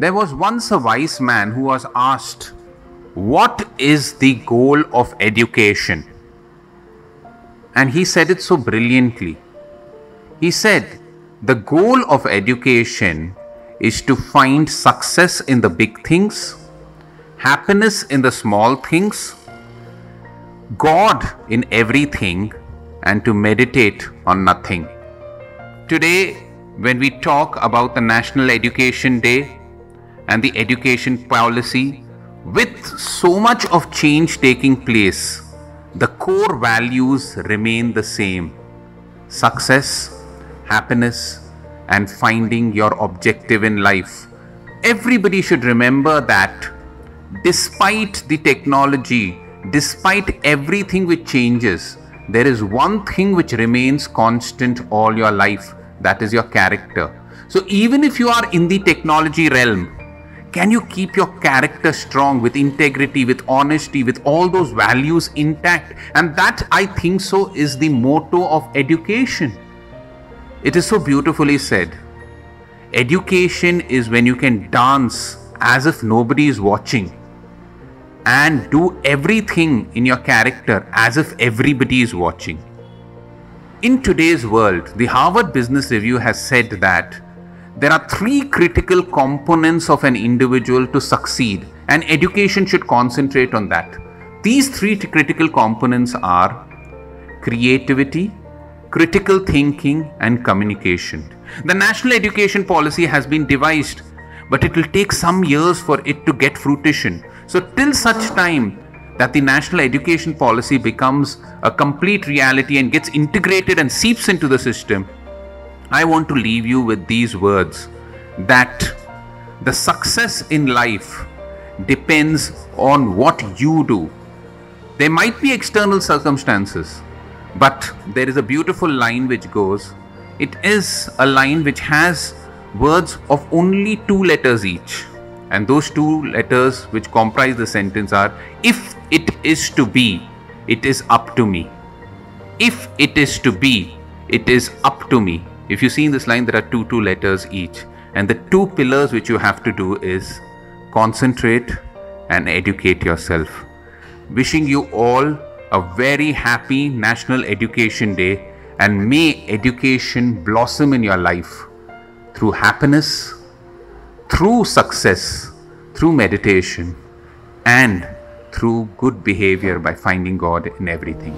There was once a wise man who was asked, "What is the goal of education?" And he said it so brilliantly. He said, "The goal of education is to find success in the big things, happiness in the small things, God in everything, and to meditate on nothing." Today, when we talk about the National Education Day and the education policy, with so much of change taking place, the core values remain the same: success, happiness, and finding your objective in life. Everybody should remember that despite the technology, despite everything which changes, there is one thing which remains constant all your life. That is your character. So even if you are in the technology realm, can you keep your character strong with integrity, with honesty, with all those values intact? And that, I think so, is the motto of education. It is so beautifully said. Education is when you can dance as if nobody is watching and do everything in your character as if everybody is watching. In today's world, the Harvard Business Review has said that there are 3 critical components of an individual to succeed, and education should concentrate on that. These 3 critical components are creativity, critical thinking, and communication. The national education policy has been devised, but it will take some years for it to get fruition. So till such time that the national education policy becomes a complete reality and gets integrated and seeps into the system, I want to leave you with these words, that the success in life depends on what you do. There might be external circumstances, but there is a beautiful line which goes, it is a line which has words of only 2 letters each. And those 2 letters which comprise the sentence are, if it is to be, it is up to me. If it is to be, it is up to me. If you see in this line, there are two letters each. And the 2 pillars which you have to do is concentrate and educate yourself. Wishing you all a very happy National Education Day, and may education blossom in your life through happiness, through success, through meditation, and through good behavior by finding God in everything.